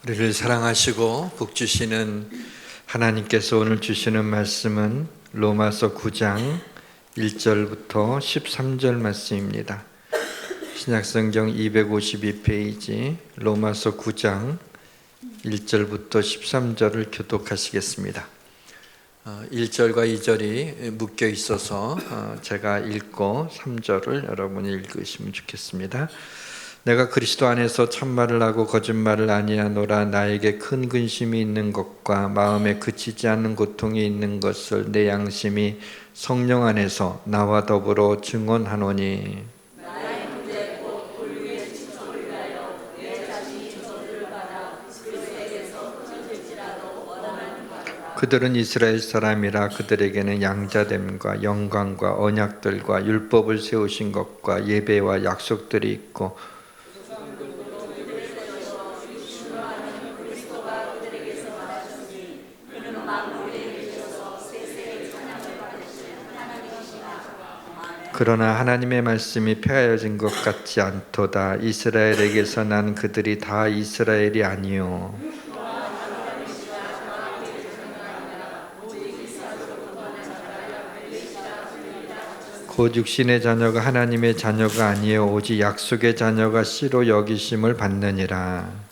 우리를 사랑하시고 복 주시는 하나님께서 오늘 주시는 말씀은 로마서 9장 1절부터 13절 말씀입니다. 신약성경 252페이지 로마서 9장 1절부터 13절을 교독하시겠습니다. 1절과 2절이 묶여 있어서 제가 읽고 3절을 여러분이 읽으시면 좋겠습니다. 내가 그리스도 안에서 참말을 하고 거짓말을 아니하노라. 나에게 큰 근심이 있는 것과 마음에 그치지 않는 고통이 있는 것을 내 양심이 성령 안에서 나와 더불어 증언하노니 나의 문제 곧 불의의 지성을 위하여 내 자신이 저주를 받아 그리스도에게서 찢을지라도 원하는 바라. 그들은 이스라엘 사람이라. 그들에게는 양자됨과 영광과 언약들과 율법을 세우신 것과 예배와 약속들이 있고 그러나 하나님의 말씀이 폐하여진 것 같지 않도다. 이스라엘에게서 난 그들이 다 이스라엘이 아니요 곧 육신의 자녀가 하나님의 자녀가 아니요 오직 약속의 자녀가 씨로 여기심을 받느니라.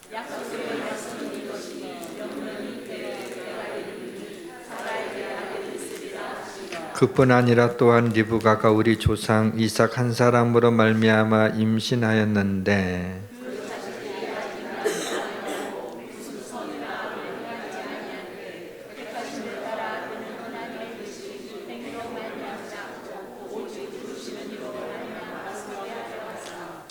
그뿐 아니라 또한 리브가가 우리 조상 이삭 한 사람으로 말미암아 임신하였는데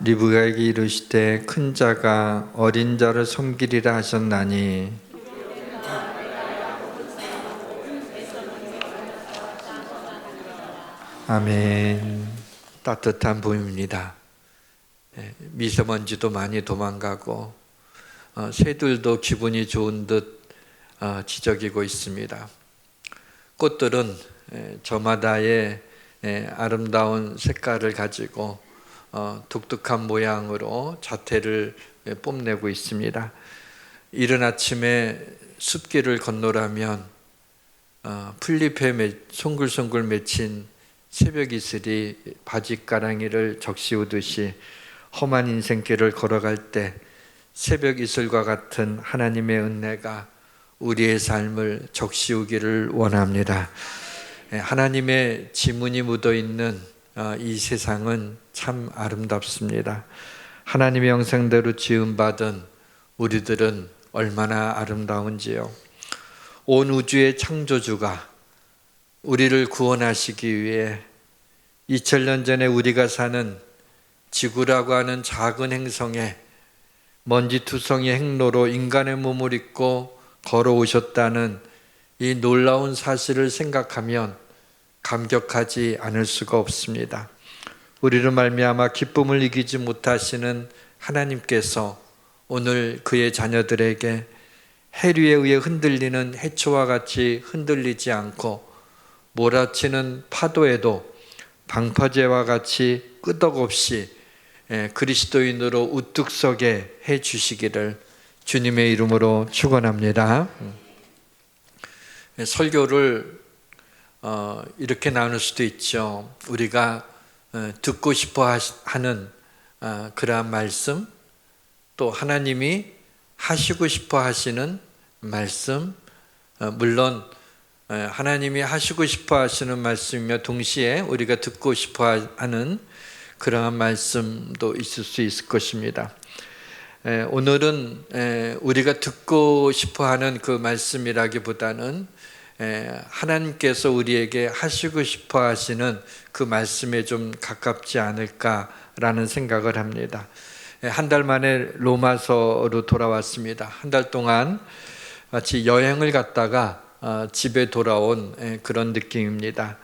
리브가에게 이르시되 큰 자가 어린 자를 섬기리라 하셨나니 아멘. 따뜻한 봄입니다. 미세먼지도 많이 도망가고 새들도 기분이 좋은 듯 지저귀고 있습니다. 꽃들은 저마다의 아름다운 색깔을 가지고 독특한 모양으로 자태를 뽐내고 있습니다. 이른 아침에 숲길을 건너라면 풀잎에 송글송글 맺힌 새벽 이슬이 바짓가랑이를 적시우듯이 험한 인생길을 걸어갈 때 새벽 이슬과 같은 하나님의 은혜가 우리의 삶을 적시우기를 원합니다. 하나님의 지문이 묻어있는 이 세상은 참 아름답습니다. 하나님의 형상대로 지음받은 우리들은 얼마나 아름다운지요. 온 우주의 창조주가 우리를 구원하시기 위해 2000년 전에 우리가 사는 지구라고 하는 작은 행성에 먼지투성이 행로로 인간의 몸을 입고 걸어오셨다는 이 놀라운 사실을 생각하면 감격하지 않을 수가 없습니다. 우리로 말미암아 기쁨을 이기지 못하시는 하나님께서 오늘 그의 자녀들에게 해류에 의해 흔들리는 해초와 같이 흔들리지 않고 몰아치는 파도에도 방파제와 같이 끄떡없이 그리스도인으로 우뚝 서게 해주시기를 주님의 이름으로 축원합니다. 설교를 이렇게 나눌 수도 있죠. 우리가 듣고 싶어 하는 그러한 말씀, 또 하나님이 하시고 싶어 하시는 말씀, 물론 하나님이 하시고 싶어 하시는 말씀이며 동시에 우리가 듣고 싶어 하는 그러한 말씀도 있을 수 있을 것입니다. 오늘은 우리가 듣고 싶어 하는 그 말씀이라기보다는 하나님께서 우리에게 하시고 싶어 하시는 그 말씀에 좀 가깝지 않을까라는 생각을 합니다. 한 달 만에 로마서로 돌아왔습니다. 한 달 동안 마치 여행을 갔다가 집에 돌아온 그런 느낌입니다.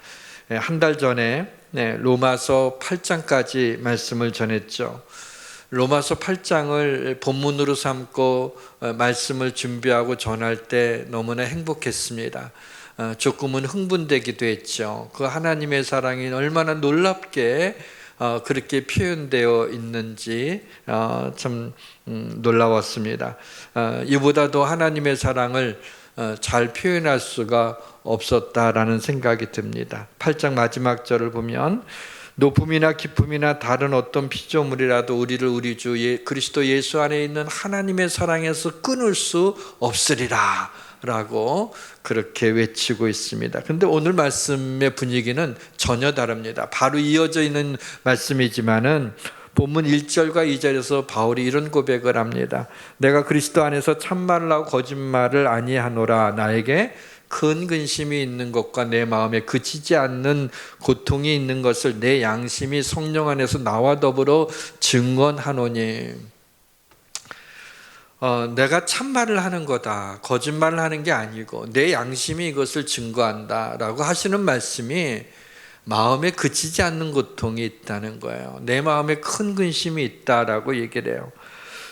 한 달 전에 로마서 8장까지 말씀을 전했죠. 로마서 8장을 본문으로 삼고 말씀을 준비하고 전할 때 너무나 행복했습니다. 조금은 흥분되기도 했죠. 그 하나님의 사랑이 얼마나 놀랍게 그렇게 표현되어 있는지 참 놀라웠습니다. 이보다도 하나님의 사랑을 잘 표현할 수가 없었다라는 생각이 듭니다. 8장 마지막 절을 보면 높음이나 기쁨이나 다른 어떤 피조물이라도 우리를 우리 주 그리스도 예수 안에 있는 하나님의 사랑에서 끊을 수 없으리라 라고 그렇게 외치고 있습니다. 근데 오늘 말씀의 분위기는 전혀 다릅니다. 바로 이어져 있는 말씀이지만은 본문 1절과 2절에서 바울이 이런 고백을 합니다. 내가 그리스도 안에서 참말을 하고 거짓말을 아니하노라. 나에게 큰 근심이 있는 것과 내 마음에 그치지 않는 고통이 있는 것을 내 양심이 성령 안에서 나와 더불어 증언하노니. 내가 참말을 하는 거다, 거짓말을 하는 게 아니고 내 양심이 이것을 증거한다 라고 하시는 말씀이 마음에 그치지 않는 고통이 있다는 거예요. 내 마음에 큰 근심이 있다라고 얘기를 해요.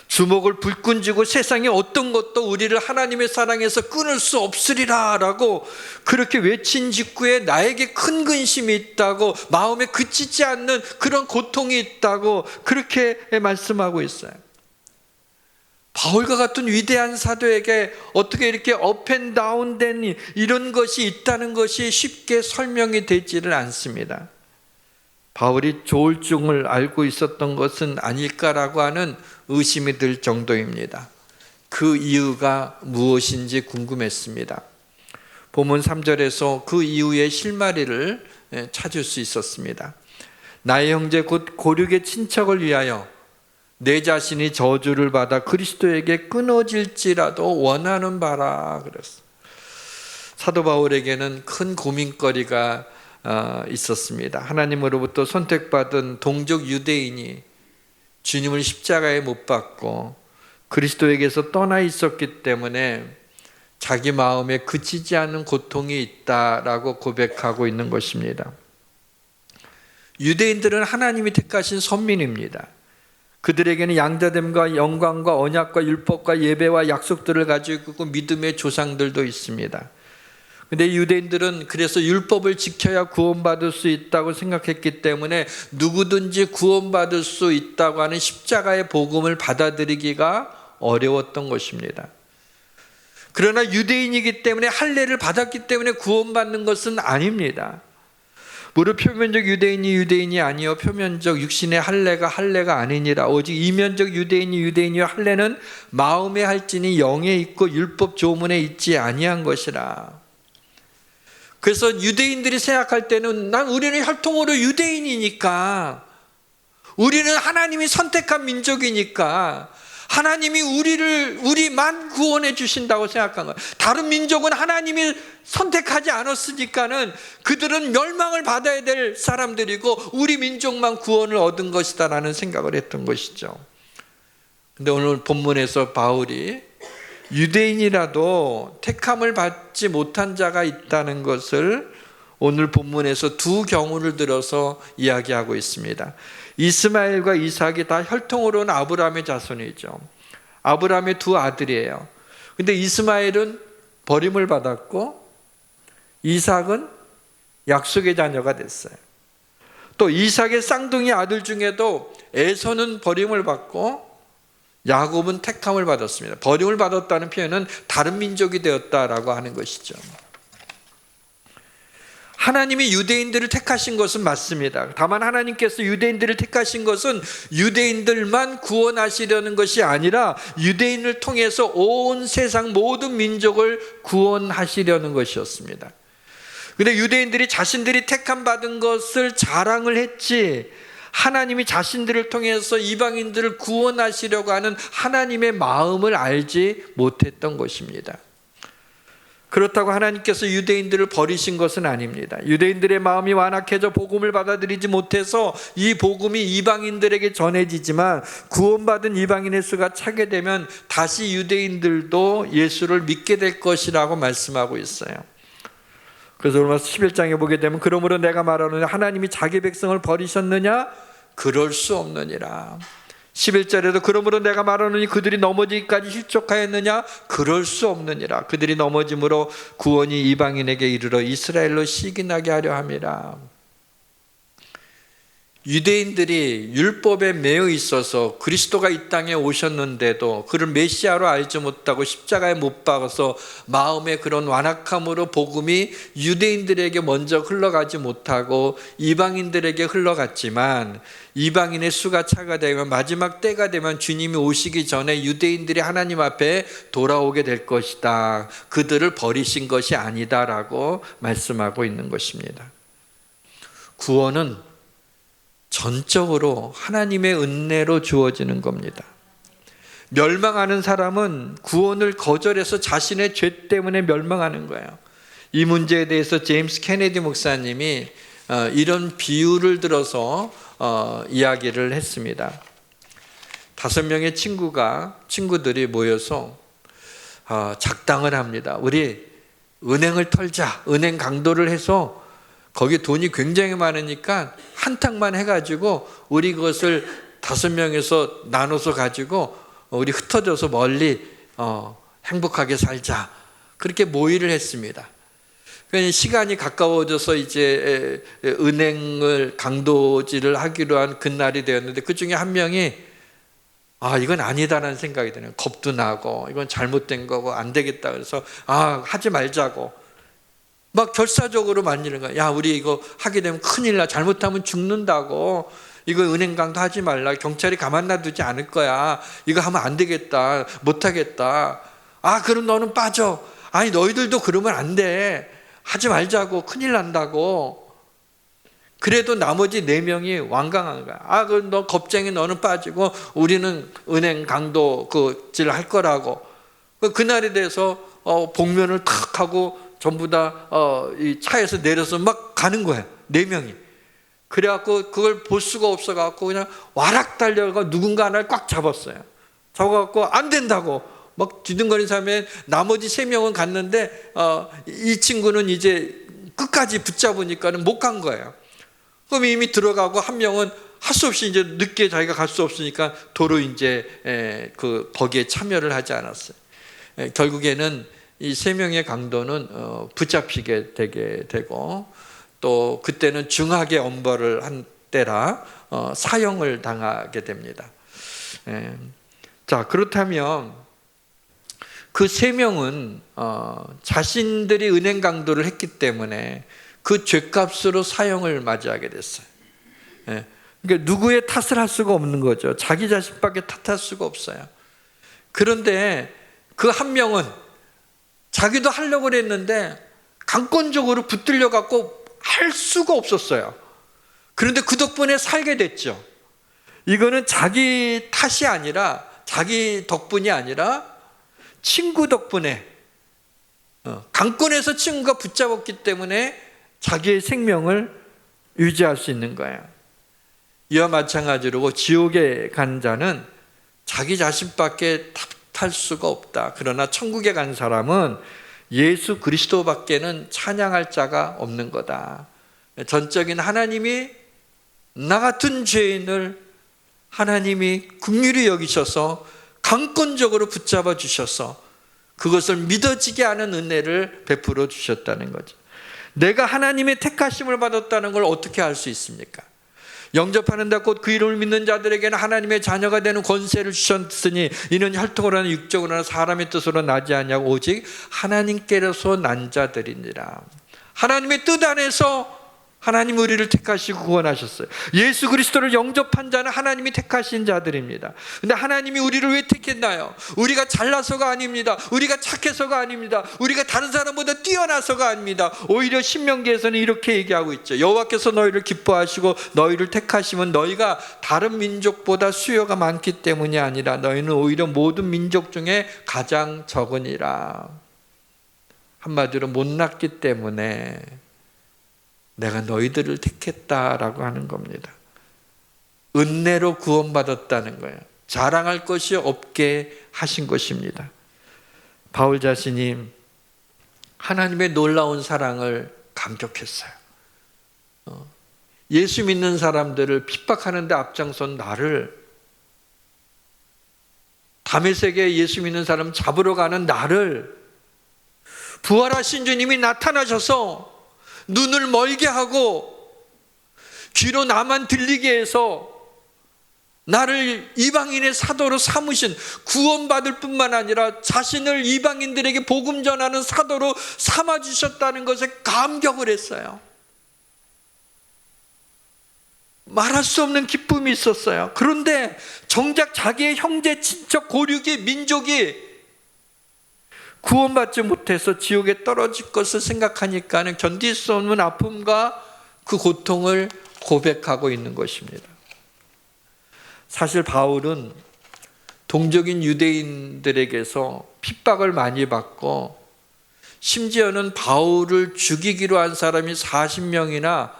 주먹을 불끈 쥐고 세상에 어떤 것도 우리를 하나님의 사랑에서 끊을 수 없으리라 라고 그렇게 외친 직후에 나에게 큰 근심이 있다고, 마음에 그치지 않는 그런 고통이 있다고 그렇게 말씀하고 있어요. 바울과 같은 위대한 사도에게 어떻게 이렇게 업앤다운 된 이런 것이 있다는 것이 쉽게 설명이 되지를 않습니다. 바울이 조울증을 알고 있었던 것은 아닐까라고 하는 의심이 들 정도입니다. 그 이유가 무엇인지 궁금했습니다. 본문 3절에서 그 이유의 실마리를 찾을 수 있었습니다. 나의 형제 곧 고륙의 친척을 위하여 내 자신이 저주를 받아 그리스도에게 끊어질지라도 원하는 바라 그랬어. 사도 바울에게는 큰 고민거리가 있었습니다. 하나님으로부터 선택받은 동족 유대인이 주님을 십자가에 못 박고 그리스도에게서 떠나 있었기 때문에 자기 마음에 그치지 않는 고통이 있다라고 고백하고 있는 것입니다. 유대인들은 하나님이 택하신 선민입니다. 그들에게는 양자됨과 영광과 언약과 율법과 예배와 약속들을 가지고 있고 믿음의 조상들도 있습니다. 근데 유대인들은 그래서 율법을 지켜야 구원받을 수 있다고 생각했기 때문에 누구든지 구원받을 수 있다고 하는 십자가의 복음을 받아들이기가 어려웠던 것입니다. 그러나 유대인이기 때문에 할례를 받았기 때문에 구원받는 것은 아닙니다. 무릇 표면적 유대인이 유대인이 아니요 표면적 육신의 할례가 아니니라. 오직 이면적 유대인이 유대인이요 할례는 마음에 할지니 영에 있고 율법 조문에 있지 아니한 것이라. 그래서 유대인들이 생각할 때는 우리는 혈통으로 유대인이니까, 우리는 하나님이 선택한 민족이니까 하나님이 우리만 구원해 주신다고 생각한 거예요. 다른 민족은 하나님이 선택하지 않았으니까는 그들은 멸망을 받아야 될 사람들이고 우리 민족만 구원을 얻은 것이다라는 생각을 했던 것이죠. 근데 오늘 본문에서 바울이 유대인이라도 택함을 받지 못한 자가 있다는 것을 오늘 본문에서 두 경우를 들어서 이야기하고 있습니다. 이스마엘과 이삭이 다 혈통으로는 아브라함의 자손이죠. 아브라함의 두 아들이에요. 근데 이스마엘은 버림을 받았고 이삭은 약속의 자녀가 됐어요. 또 이삭의 쌍둥이 아들 중에도 에서는 버림을 받고 야곱은 택함을 받았습니다. 버림을 받았다는 표현은 다른 민족이 되었다라고 하는 것이죠. 하나님이 유대인들을 택하신 것은 맞습니다. 다만 하나님께서 유대인들을 택하신 것은 유대인들만 구원하시려는 것이 아니라 유대인을 통해서 온 세상 모든 민족을 구원하시려는 것이었습니다. 그런데 유대인들이 자신들이 택함 받은 것을 자랑을 했지, 하나님이 자신들을 통해서 이방인들을 구원하시려고 하는 하나님의 마음을 알지 못했던 것입니다. 그렇다고 하나님께서 유대인들을 버리신 것은 아닙니다. 유대인들의 마음이 완악해져 복음을 받아들이지 못해서 이 복음이 이방인들에게 전해지지만 구원받은 이방인의 수가 차게 되면 다시 유대인들도 예수를 믿게 될 것이라고 말씀하고 있어요. 그래서 로마서 11장에 보게 되면 그러므로 내가 말하노니 하나님이 자기 백성을 버리셨느냐? 그럴 수 없느니라. 11절에도 그러므로 내가 말하노니 그들이 넘어지기까지 실족하였느냐? 그럴 수 없느니라. 그들이 넘어짐으로 구원이 이방인에게 이르러 이스라엘로 시기나게 하려 함이라. 유대인들이 율법에 매여 있어서 그리스도가 이 땅에 오셨는데도 그를 메시아로 알지 못하고 십자가에 못 박아서 마음의 그런 완악함으로 복음이 유대인들에게 먼저 흘러가지 못하고 이방인들에게 흘러갔지만, 이방인의 수가 차가 되면 마지막 때가 되면 주님이 오시기 전에 유대인들이 하나님 앞에 돌아오게 될 것이다, 그들을 버리신 것이 아니다라고 말씀하고 있는 것입니다. 구원은 전적으로 하나님의 은혜로 주어지는 겁니다. 멸망하는 사람은 구원을 거절해서 자신의 죄 때문에 멸망하는 거예요. 이 문제에 대해서 제임스 케네디 목사님이 이런 비유를 들어서 이야기를 했습니다. 5명의 친구들이 모여서 작당을 합니다. 우리 은행을 털자, 은행 강도를 해서 거기 돈이 굉장히 많으니까 한탕만 해가지고 우리 그것을 5명에서 나눠서 가지고 우리 흩어져서 멀리 행복하게 살자, 그렇게 모의를 했습니다. 그러니까 시간이 가까워져서 이제 은행을 강도질을 하기로 한 그날이 되었는데, 그 중에 한 명이 이건 아니다라는 생각이 드네요. 겁도 나고 이건 잘못된 거고 안 되겠다, 그래서 하지 말자고 막 결사적으로 만지는 거야. 야, 우리 이거 하게 되면 큰일 나, 잘못하면 죽는다고, 이거 은행 강도 하지 말라, 경찰이 가만 놔두지 않을 거야, 이거 하면 안 되겠다, 못하겠다. 그럼 너는 빠져. 아니, 너희들도 그러면 안 돼, 하지 말자고, 큰일 난다고. 그래도 나머지 4명이 완강한 거야. 그럼 너 겁쟁이, 너는 빠지고 우리는 은행 강도 그질 할 거라고. 그날에 대해서 복면을 탁 하고 전부 다 이 차에서 내려서 막 가는 거예요, 4명이. 그래갖고 그걸 볼 수가 없어갖고 그냥 와락 달려가 누군가 하나를 꽉 잡았어요. 잡아갖고 안 된다고 막 뒤둥거린 사람에 나머지 3명은 갔는데 이 친구는 이제 끝까지 붙잡으니까는 못 간 거예요. 그럼 이미 들어가고 한 명은 할 수 없이 이제 늦게 자기가 갈 수 없으니까 도로 이제 거기에 참여를 하지 않았어요. 결국에는 이 3명의 강도는 붙잡히게 되게 되고, 또 그때는 중하게 엄벌을 한 때라 사형을 당하게 됩니다. 자, 그렇다면 그 3명은 자신들이 은행 강도를 했기 때문에 그 죄값으로 사형을 맞이하게 됐어요. 그러니까 누구의 탓을 할 수가 없는 거죠. 자기 자신밖에 탓할 수가 없어요. 그런데 그 한 명은 자기도 하려고 그랬는데 강권적으로 붙들려 갖고 할 수가 없었어요. 그런데 그 덕분에 살게 됐죠. 이거는 자기 탓이 아니라, 자기 덕분이 아니라 친구 덕분에, 강권에서 친구가 붙잡았기 때문에 자기의 생명을 유지할 수 있는 거예요. 이와 마찬가지로 지옥에 간 자는 자기 자신밖에 탓할 수가 없다. 그러나 천국에 간 사람은 예수 그리스도밖에는 찬양할 자가 없는 거다. 전적인 하나님이 나 같은 죄인을 하나님이 긍휼히 여기셔서 강권적으로 붙잡아 주셔서 그것을 믿어지게 하는 은혜를 베풀어 주셨다는 거죠. 내가 하나님의 택하심을 받았다는 걸 어떻게 알 수 있습니까? 영접하는 자 곧 그 이름을 믿는 자들에게는 하나님의 자녀가 되는 권세를 주셨으니 이는 혈통으로 하나 육적으로 하나 사람의 뜻으로 나지 아니하고 오직 하나님께로서 난 자들이니라. 하나님의 뜻 안에서 하나님 우리를 택하시고 구원하셨어요. 예수 그리스도를 영접한 자는 하나님이 택하신 자들입니다. 근데 하나님이 우리를 왜 택했나요? 우리가 잘나서가 아닙니다. 우리가 착해서가 아닙니다. 우리가 다른 사람보다 뛰어나서가 아닙니다. 오히려 신명기에서는 이렇게 얘기하고 있죠. 여호와께서 너희를 기뻐하시고 너희를 택하시면 너희가 다른 민족보다 수요가 많기 때문이 아니라 너희는 오히려 모든 민족 중에 가장 적으니라. 한마디로 못났기 때문에 내가 너희들을 택했다라고 하는 겁니다. 은혜로 구원받았다는 거예요. 자랑할 것이 없게 하신 것입니다. 바울 자신이 하나님의 놀라운 사랑을 감격했어요. 예수 믿는 사람들을 핍박하는 데 앞장선 나를, 다메섹에 예수 믿는 사람 잡으러 가는 나를 부활하신 주님이 나타나셔서 눈을 멀게 하고 귀로 나만 들리게 해서 나를 이방인의 사도로 삼으신, 구원받을 뿐만 아니라 자신을 이방인들에게 복음 전하는 사도로 삼아주셨다는 것에 감격을 했어요. 말할 수 없는 기쁨이 있었어요. 그런데 정작 자기의 형제, 친척, 고륙이, 민족이 구원받지 못해서 지옥에 떨어질 것을 생각하니까는 견딜 수 없는 아픔과 그 고통을 고백하고 있는 것입니다. 사실 바울은 동족인 유대인들에게서 핍박을 많이 받고, 심지어는 바울을 죽이기로 한 사람이 40명이나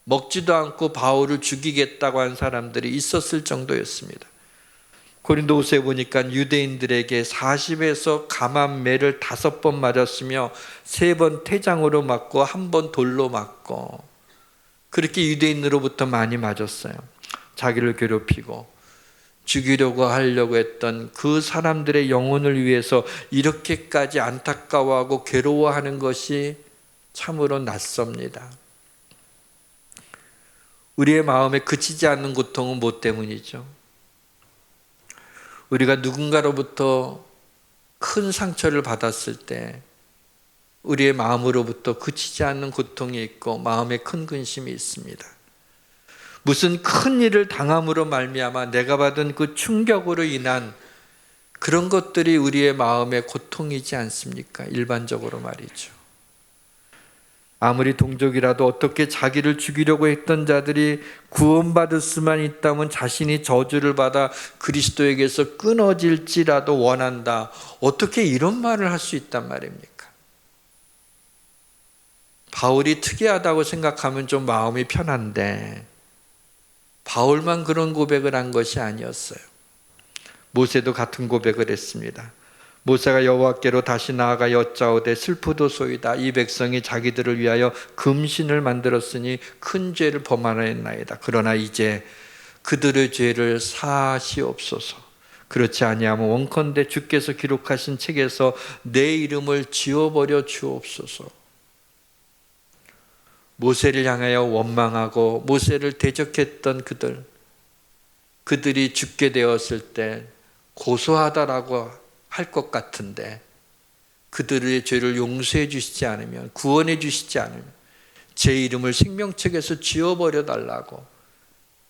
먹지도 않고 바울을 죽이겠다고 한 사람들이 있었을 정도였습니다. 고린도후서에 보니까 유대인들에게 40에서 감암매를 5번 맞았으며 3번 태장으로 맞고 1번 돌로 맞고, 그렇게 유대인으로부터 많이 맞았어요. 자기를 괴롭히고 죽이려고 하려고 했던 그 사람들의 영혼을 위해서 이렇게까지 안타까워하고 괴로워하는 것이 참으로 낯섭니다. 우리의 마음에 그치지 않는 고통은 뭐 때문이죠? 우리가 누군가로부터 큰 상처를 받았을 때 우리의 마음으로부터 그치지 않는 고통이 있고 마음에 큰 근심이 있습니다. 무슨 큰 일을 당함으로 말미암아 내가 받은 그 충격으로 인한 그런 것들이 우리의 마음의 고통이지 않습니까? 일반적으로 말이죠. 아무리 동족이라도 어떻게 자기를 죽이려고 했던 자들이 구원받을 수만 있다면 자신이 저주를 받아 그리스도에게서 끊어질지라도 원한다. 어떻게 이런 말을 할 수 있단 말입니까? 바울이 특이하다고 생각하면 좀 마음이 편한데 바울만 그런 고백을 한 것이 아니었어요. 모세도 같은 고백을 했습니다. 모세가 여호와께로 다시 나아가 여짜오되 슬프도소이다. 이 백성이 자기들을 위하여 금신을 만들었으니 큰 죄를 범하였나이다. 그러나 이제 그들의 죄를 사하시옵소서. 그렇지 아니하면 원컨대 주께서 기록하신 책에서 내 이름을 지워버려 주옵소서. 모세를 향하여 원망하고 모세를 대적했던 그들이 죽게 되었을 때 고소하다라고 할 것 같은데, 그들의 죄를 용서해 주시지 않으면, 구원해 주시지 않으면 제 이름을 생명책에서 지워버려 달라고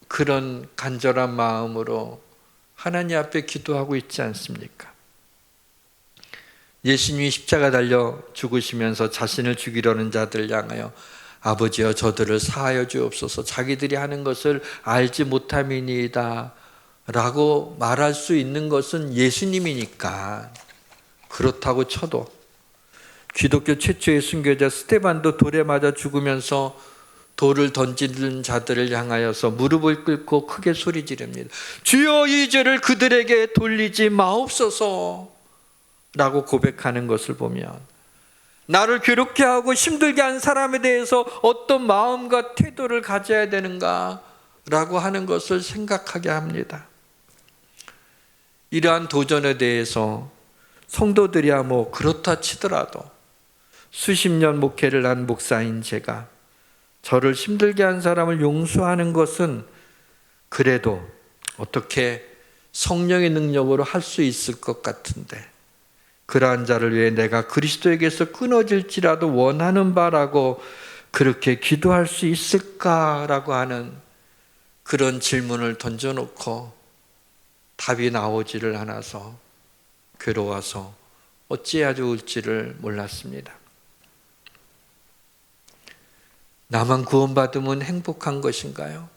그런 간절한 마음으로 하나님 앞에 기도하고 있지 않습니까? 예수님이 십자가 달려 죽으시면서 자신을 죽이려는 자들을 향하여 아버지여 저들을 사하여 주옵소서, 자기들이 하는 것을 알지 못함이니이다 라고 말할 수 있는 것은 예수님이니까. 그렇다고 쳐도 기독교 최초의 순교자 스데반도 돌에 맞아 죽으면서 돌을 던지는 자들을 향하여서 무릎을 꿇고 크게 소리 지릅니다. 주여 이 죄를 그들에게 돌리지 마옵소서 라고 고백하는 것을 보면, 나를 괴롭게 하고 힘들게 한 사람에 대해서 어떤 마음과 태도를 가져야 되는가 라고 하는 것을 생각하게 합니다. 이러한 도전에 대해서 성도들이야 뭐 그렇다 치더라도 수십 년 목회를 한 목사인 제가 저를 힘들게 한 사람을 용서하는 것은 그래도 어떻게 성령의 능력으로 할 수 있을 것 같은데, 그러한 자를 위해 내가 그리스도에게서 끊어질지라도 원하는 바라고 그렇게 기도할 수 있을까라고 하는 그런 질문을 던져놓고 답이 나오지를 않아서 괴로워서 어찌해야 좋을지를 몰랐습니다. 나만 구원받으면 행복한 것인가요?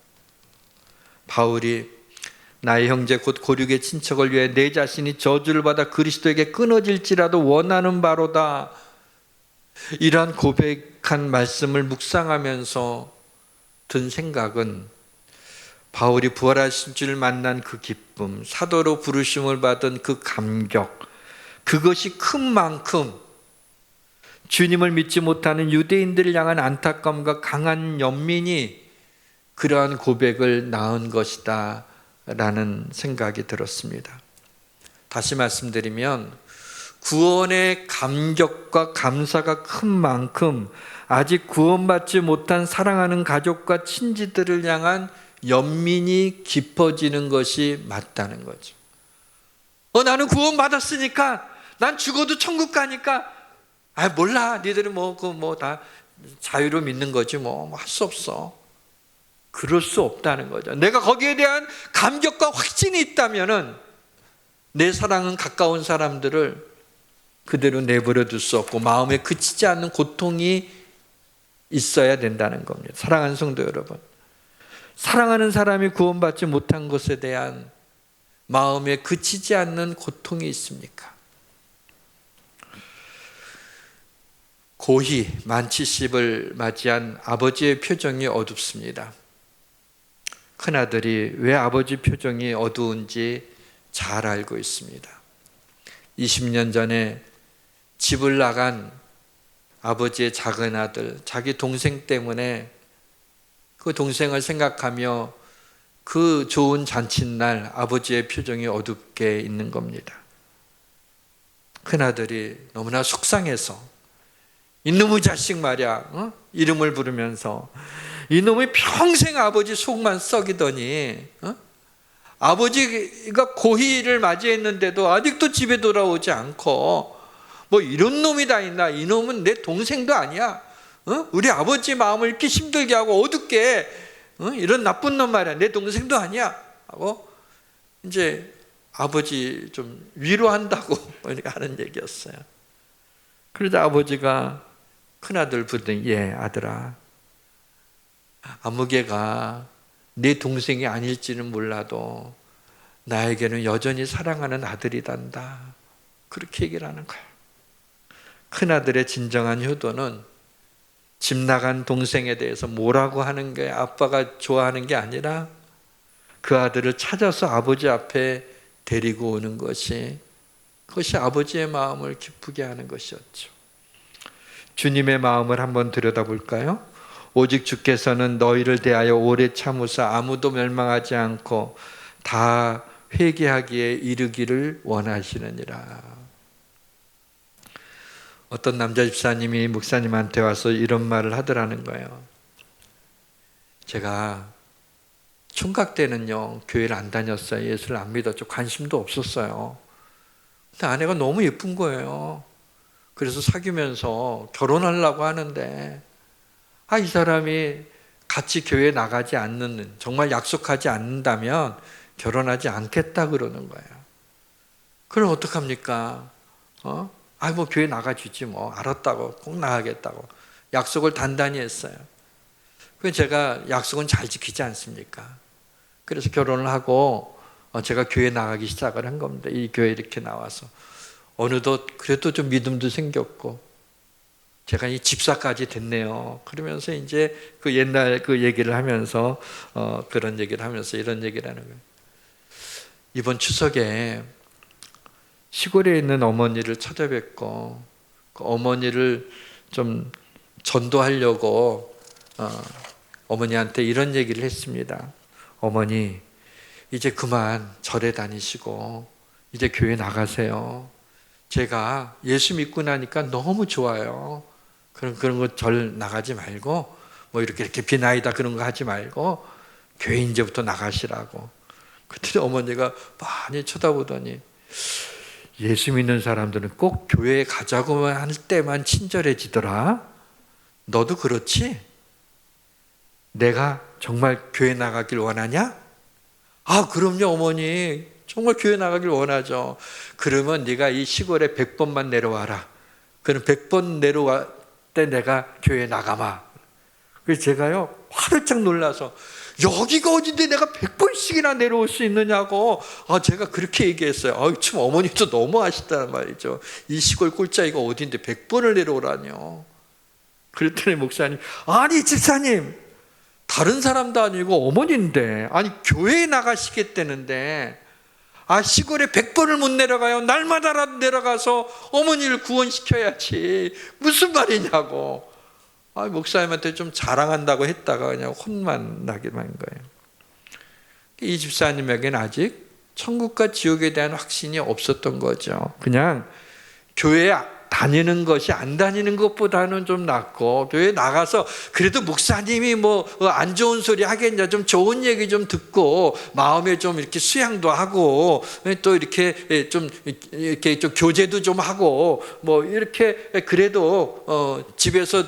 바울이 나의 형제 곧 고륙의 친척을 위해 내 자신이 저주를 받아 그리스도에게 끊어질지라도 원하는 바로다, 이러한 고백한 말씀을 묵상하면서 든 생각은, 바울이 부활하신 주를 만난 그 기쁨, 사도로 부르심을 받은 그 감격, 그것이 큰 만큼 주님을 믿지 못하는 유대인들을 향한 안타까움과 강한 연민이 그러한 고백을 낳은 것이다 라는 생각이 들었습니다. 다시 말씀드리면 구원의 감격과 감사가 큰 만큼 아직 구원받지 못한 사랑하는 가족과 친지들을 향한 연민이 깊어지는 것이 맞다는 거죠. 나는 구원받았으니까, 난 죽어도 천국 가니까, 몰라. 니들은 다 자유로 믿는 거지 할 수 없어. 그럴 수 없다는 거죠. 내가 거기에 대한 감격과 확신이 있다면은 내 사랑은 가까운 사람들을 그대로 내버려 둘 수 없고 마음에 그치지 않는 고통이 있어야 된다는 겁니다. 사랑하는 성도 여러분, 사랑하는 사람이 구원받지 못한 것에 대한 마음에 그치지 않는 고통이 있습니까? 고희 만 70을 맞이한 아버지의 표정이 어둡습니다. 큰아들이 왜 아버지 표정이 어두운지 잘 알고 있습니다. 20년 전에 집을 나간 아버지의 작은 아들, 자기 동생 때문에 그 동생을 생각하며 그 좋은 잔칫날 아버지의 표정이 어둡게 있는 겁니다. 큰아들이 너무나 속상해서 이놈의 자식 말이야, 이름을 부르면서 이놈이 평생 아버지 속만 썩이더니 아버지가 고희를 맞이했는데도 아직도 집에 돌아오지 않고 이런 놈이 다 있나, 이놈은 내 동생도 아니야, 우리 아버지 마음을 이렇게 힘들게 하고 어둡게 이런 나쁜 놈 말이야, 내 동생도 아니야 하고 이제 아버지 좀 위로한다고 하는 얘기였어요. 그러자 아버지가 큰아들 부르더니, 예 아들아, 아무개가 내 동생이 아닐지는 몰라도 나에게는 여전히 사랑하는 아들이단다, 그렇게 얘기를 하는 거야. 큰아들의 진정한 효도는 집 나간 동생에 대해서 뭐라고 하는 게 아빠가 좋아하는 게 아니라 그 아들을 찾아서 아버지 앞에 데리고 오는 것이, 그것이 아버지의 마음을 기쁘게 하는 것이었죠. 주님의 마음을 한번 들여다볼까요? 오직 주께서는 너희를 대하여 오래 참으사 아무도 멸망하지 않고 다 회개하기에 이르기를 원하시느니라. 어떤 남자 집사님이 목사님한테 와서 이런 말을 하더라는 거예요. 제가 총각 때는요 교회를 안 다녔어요. 예수를 안 믿었죠. 관심도 없었어요. 근데 아내가 너무 예쁜 거예요. 그래서 사귀면서 결혼하려고 하는데 이 사람이 같이 교회 나가지 않는, 정말 약속하지 않는다면 결혼하지 않겠다 그러는 거예요. 그럼 어떡합니까? 교회 나가주지 알았다고, 꼭 나가겠다고 약속을 단단히 했어요. 그래서 제가 약속은 잘 지키지 않습니까? 그래서 결혼을 하고 제가 교회 나가기 시작을 한 겁니다. 이 교회 이렇게 나와서 어느덧 그래도 좀 믿음도 생겼고 제가 이 집사까지 됐네요. 그러면서 이제 그 옛날 그 얘기를 하면서 그런 얘기를 하면서 이런 얘기를 하는 거예요. 이번 추석에 시골에 있는 어머니를 찾아뵙고 그 어머니를 좀 전도하려고 어머니한테 이런 얘기를 했습니다. 어머니, 이제 그만 절에 다니시고 이제 교회 나가세요. 제가 예수 믿고 나니까 너무 좋아요. 그런 거 절 나가지 말고 이렇게 비나이다 그런 거 하지 말고 교회 이제부터 나가시라고. 그때 어머니가 많이 쳐다보더니, 예수 믿는 사람들은 꼭 교회에 가자고만 할 때만 친절해지더라. 너도 그렇지? 내가 정말 교회 나가길 원하냐? 그럼요 어머니, 정말 교회 나가길 원하죠. 그러면 네가 이 시골에 100번만 내려와라. 그럼 100번 내려와 때 내가 교회 나가마. 그래서 제가요 화들짝 놀라서, 여기가 어딘데 내가 100번씩이나 내려올 수 있느냐고 제가 그렇게 얘기했어요. 참 어머니도 너무 아시다는 말이죠. 이 시골 꼴짜기가 어딘데 100번을 내려오라뇨. 그랬더니 목사님, 아니 집사님, 다른 사람도 아니고 어머니인데 교회에 나가시겠다는데 시골에 100번을 못 내려가요. 날마다라도 내려가서 어머니를 구원시켜야지. 무슨 말이냐고. 목사님한테 좀 자랑한다고 했다가 그냥 혼만 나기만 한 거예요. 이 집사님에게는 아직 천국과 지옥에 대한 확신이 없었던 거죠. 그냥 교회에 다니는 것이 안 다니는 것보다는 좀 낫고, 교회 나가서 그래도 목사님이 뭐 안 좋은 소리 하겠냐, 좀 좋은 얘기 좀 듣고 마음에 좀 이렇게 수양도 하고 또 이렇게 좀 교제도 좀 하고 뭐 이렇게 그래도 집에서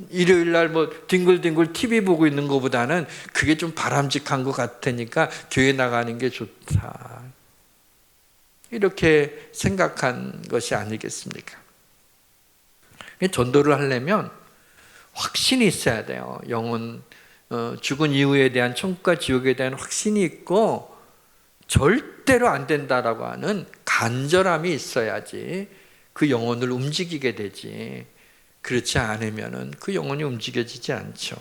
일요일 날 뭐 뒹굴뒹굴 TV 보고 있는 것보다는 그게 좀 바람직한 것 같으니까 교회 나가는 게 좋다, 이렇게 생각한 것이 아니겠습니까? 전도를 하려면 확신이 있어야 돼요. 영혼, 죽은 이후에 대한 천국과 지옥에 대한 확신이 있고 절대로 안 된다라고 하는 간절함이 있어야지 그 영혼을 움직이게 되지, 그렇지 않으면 그 영혼이 움직여지지 않죠.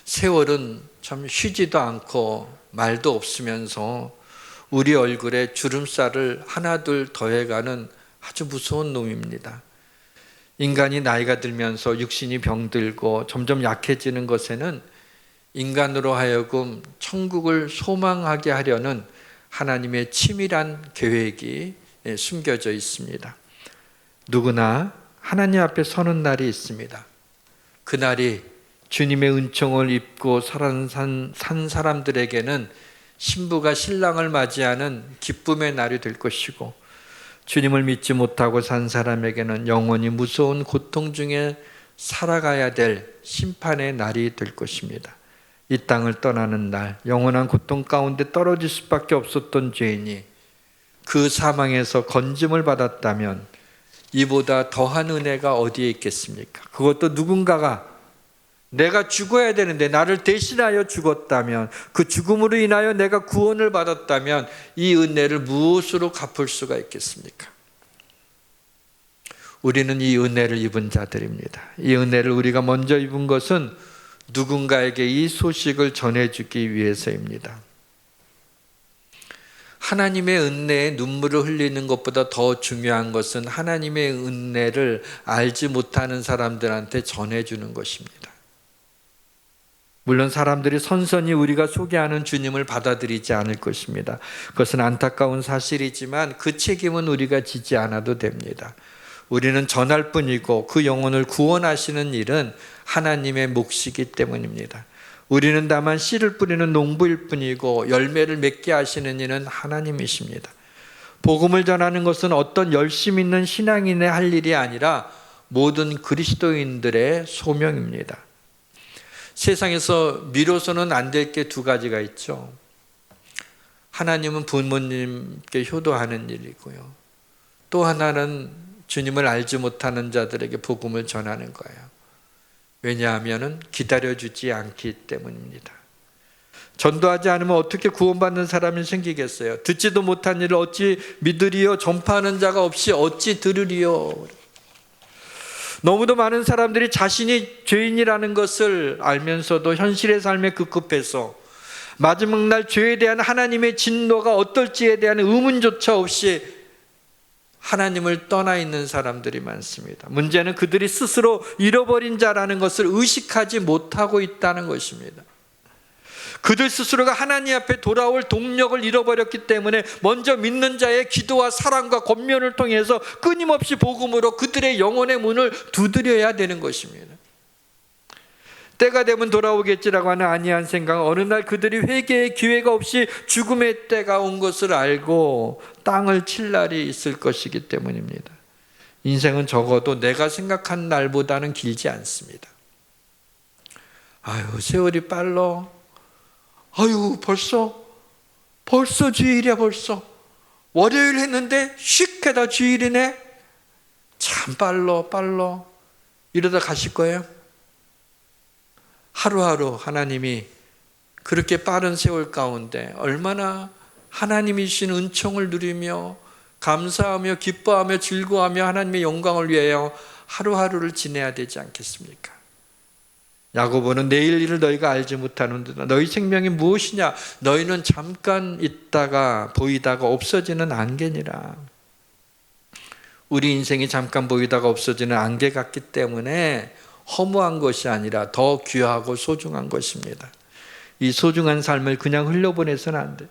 세월은 참 쉬지도 않고 말도 없으면서 우리 얼굴에 주름살을 하나둘 더해가는 아주 무서운 놈입니다. 인간이 나이가 들면서 육신이 병들고 점점 약해지는 것에는 인간으로 하여금 천국을 소망하게 하려는 하나님의 치밀한 계획이 숨겨져 있습니다. 누구나 하나님 앞에 서는 날이 있습니다. 그날이 주님의 은총을 입고 산 사람들에게는 신부가 신랑을 맞이하는 기쁨의 날이 될 것이고, 주님을 믿지 못하고 산 사람에게는 영원히 무서운 고통 중에 살아가야 될 심판의 날이 될 것입니다. 이 땅을 떠나는 날, 영원한 고통 가운데 떨어질 수밖에 없었던 죄인이 그 사망에서 건짐을 받았다면 이보다 더한 은혜가 어디에 있겠습니까? 그것도 누군가가 내가 죽어야 되는데 나를 대신하여 죽었다면, 그 죽음으로 인하여 내가 구원을 받았다면 이 은혜를 무엇으로 갚을 수가 있겠습니까? 우리는 이 은혜를 입은 자들입니다. 이 은혜를 우리가 먼저 입은 것은 누군가에게 이 소식을 전해주기 위해서입니다. 하나님의 은혜에 눈물을 흘리는 것보다 더 중요한 것은 하나님의 은혜를 알지 못하는 사람들한테 전해주는 것입니다. 물론 사람들이 선선히 우리가 소개하는 주님을 받아들이지 않을 것입니다. 그것은 안타까운 사실이지만 그 책임은 우리가 지지 않아도 됩니다. 우리는 전할 뿐이고 그 영혼을 구원하시는 일은 하나님의 몫이기 때문입니다. 우리는 다만 씨를 뿌리는 농부일 뿐이고 열매를 맺게 하시는 이는 하나님이십니다. 복음을 전하는 것은 어떤 열심 있는 신앙인의 할 일이 아니라 모든 그리스도인들의 소명입니다. 세상에서 미뤄서는 안 될 게 두 가지가 있죠. 하나님은 부모님께 효도하는 일이고요, 또 하나는 주님을 알지 못하는 자들에게 복음을 전하는 거예요. 왜냐하면 기다려주지 않기 때문입니다. 전도하지 않으면 어떻게 구원받는 사람이 생기겠어요? 듣지도 못한 일을 어찌 믿으리요? 전파하는 자가 없이 어찌 들으리요? 너무도 많은 사람들이 자신이 죄인이라는 것을 알면서도 현실의 삶에 급급해서 마지막 날 죄에 대한 하나님의 진노가 어떨지에 대한 의문조차 없이 하나님을 떠나 있는 사람들이 많습니다. 문제는 그들이 스스로 잃어버린 자라는 것을 의식하지 못하고 있다는 것입니다. 그들 스스로가 하나님 앞에 돌아올 동력을 잃어버렸기 때문에 먼저 믿는 자의 기도와 사랑과 권면을 통해서 끊임없이 복음으로 그들의 영혼의 문을 두드려야 되는 것입니다. 때가 되면 돌아오겠지라고 하는 안이한 생각은 어느 날 그들이 회개의 기회가 없이 죽음의 때가 온 것을 알고 땅을 칠 날이 있을 것이기 때문입니다. 인생은 적어도 내가 생각한 날보다는 길지 않습니다. 아유, 세월이 빨라. 아유, 벌써 주일이야. 벌써 월요일 했는데 휙 해다 주일이네. 참 빨라. 이러다 가실 거예요? 하루하루 하나님이 그렇게 빠른 세월 가운데 얼마나 하나님이 주신 은총을 누리며 감사하며 기뻐하며 즐거워하며 하나님의 영광을 위하여 하루하루를 지내야 되지 않겠습니까? 야고보는 내일 일을 너희가 알지 못하는도다. 너희 생명이 무엇이냐? 너희는 잠깐 있다가 보이다가 없어지는 안개니라. 우리 인생이 잠깐 보이다가 없어지는 안개 같기 때문에 허무한 것이 아니라 더 귀하고 소중한 것입니다. 이 소중한 삶을 그냥 흘려보내서는 안 돼.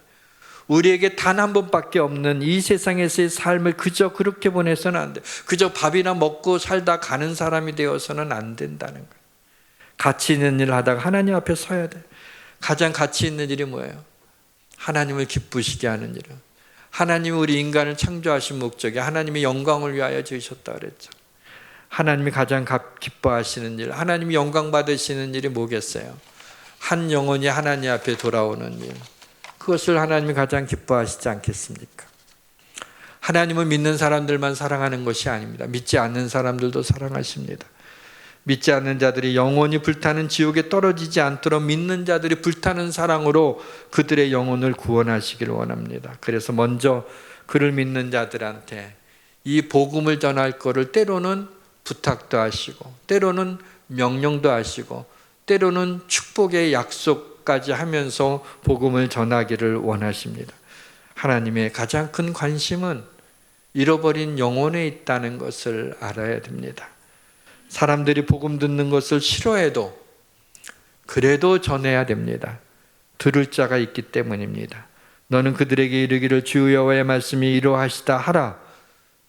우리에게 단 한 번밖에 없는 이 세상에서의 삶을 그저 그렇게 보내서는 안 돼. 그저 밥이나 먹고 살다 가는 사람이 되어서는 안 된다는 거예요. 가치 있는 일을 하다가 하나님 앞에 서야 돼. 가장 가치 있는 일이 뭐예요? 하나님을 기쁘시게 하는 일은. 하나님이 우리 인간을 창조하신 목적이 하나님의 영광을 위하여 지으셨다 그랬죠. 하나님이 가장 기뻐하시는 일, 하나님이 영광 받으시는 일이 뭐겠어요? 한 영혼이 하나님 앞에 돌아오는 일. 그것을 하나님이 가장 기뻐하시지 않겠습니까? 하나님을 믿는 사람들만 사랑하는 것이 아닙니다. 믿지 않는 사람들도 사랑하십니다. 믿지 않는 자들이 영원히 불타는 지옥에 떨어지지 않도록 믿는 자들이 불타는 사랑으로 그들의 영혼을 구원하시길 원합니다. 그래서 먼저 그를 믿는 자들한테 이 복음을 전할 것을 때로는 부탁도 하시고, 때로는 명령도 하시고, 때로는 축복의 약속까지 하면서 복음을 전하기를 원하십니다. 하나님의 가장 큰 관심은 잃어버린 영혼에 있다는 것을 알아야 됩니다. 사람들이 복음 듣는 것을 싫어해도 그래도 전해야 됩니다. 들을 자가 있기 때문입니다. 너는 그들에게 이르기를 주 여호와의 말씀이 이러하시다 하라.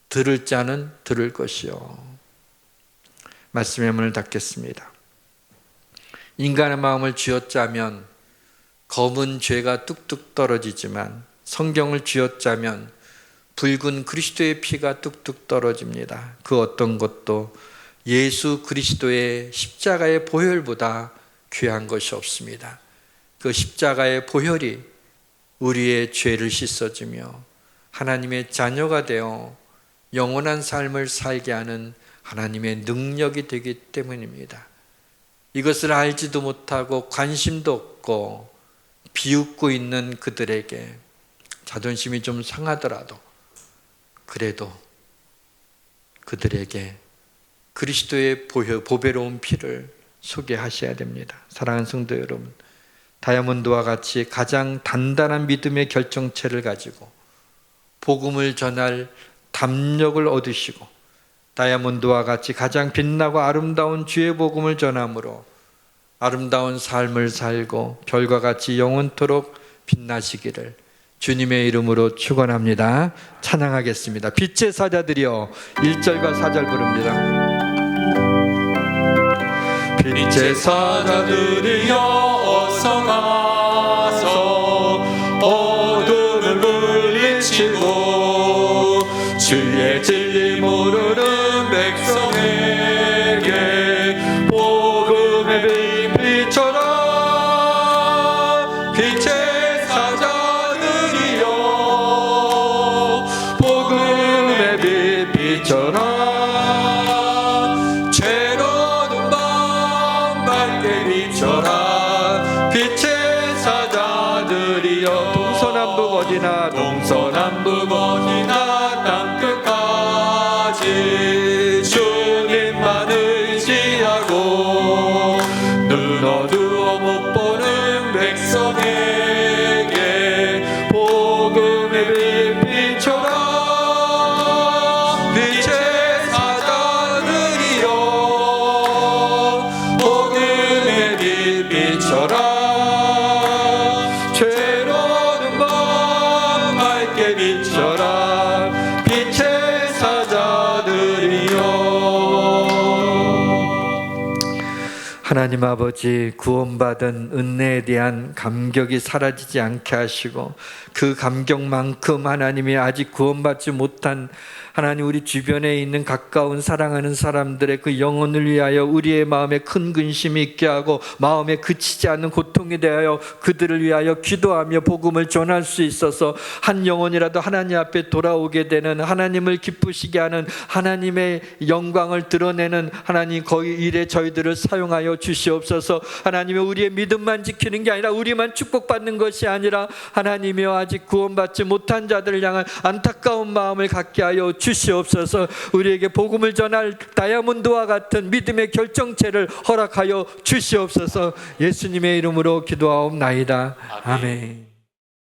들을 자는 들을 것이요. 말씀의 문을 닫겠습니다. 인간의 마음을 쥐어짜면 검은 죄가 뚝뚝 떨어지지만 성경을 쥐어짜면 붉은 그리스도의 피가 뚝뚝 떨어집니다. 그 어떤 것도 예수 그리스도의 십자가의 보혈보다 귀한 것이 없습니다. 그 십자가의 보혈이 우리의 죄를 씻어주며 하나님의 자녀가 되어 영원한 삶을 살게 하는 하나님의 능력이 되기 때문입니다. 이것을 알지도 못하고 관심도 없고 비웃고 있는 그들에게 자존심이 좀 상하더라도 그래도 그들에게 그리스도의 보배로운 피를 소개하셔야 됩니다. 사랑하는 성도 여러분, 다이아몬드와 같이 가장 단단한 믿음의 결정체를 가지고 복음을 전할 담력을 얻으시고 다이아몬드와 같이 가장 빛나고 아름다운 주의 복음을 전함으로 아름다운 삶을 살고 별과 같이 영원토록 빛나시기를 주님의 이름으로 축원합니다. 찬양하겠습니다. 빛의 사자들이여 1절과 4절 부릅니다. 빛의 사자들이여 어서 나서 어둠을 물리치고 주의 진리 모르는 백성에게 복음의 빛 비춰라. 빛의 사자들이여 복음의 빛 비춰라. 동서남북 어디나 땅끝까지 주님만 의지하고 눈 어두워 못 보는 백성에게 복음의 빛 비춰라. 빛의 사자들이여 복음의 빛 비춰라. 비춰라. 빛의 사자들이여. 하나님 아버지, 구원받은 은혜에 대한 감격이 사라지지 않게 하시고 그 감격만큼 하나님이 아직 구원받지 못한 하나님 우리 주변에 있는 가까운 사랑하는 사람들의 그 영혼을 위하여 우리의 마음에 큰 근심이 있게 하고 마음에 그치지 않는 고통이 대하여 그들을 위하여 기도하며 복음을 전할 수 있어서 한 영혼이라도 하나님 앞에 돌아오게 되는 하나님을 기쁘시게 하는 하나님의 영광을 드러내는 하나님 거기 일에 저희들을 사용하여 주시옵소서. 하나님의 우리의 믿음만 지키는 게 아니라 우리만 축복받는 것이 아니라 하나님이여 아직 구원받지 못한 자들을 향한 안타까운 마음을 갖게 하여 주시옵소서. 우리에게 복음을 전할 다이아몬드와 같은 믿음의 결정체를 허락하여 주시옵소서. 예수님의 이름으로 기도하옵나이다. 아멘.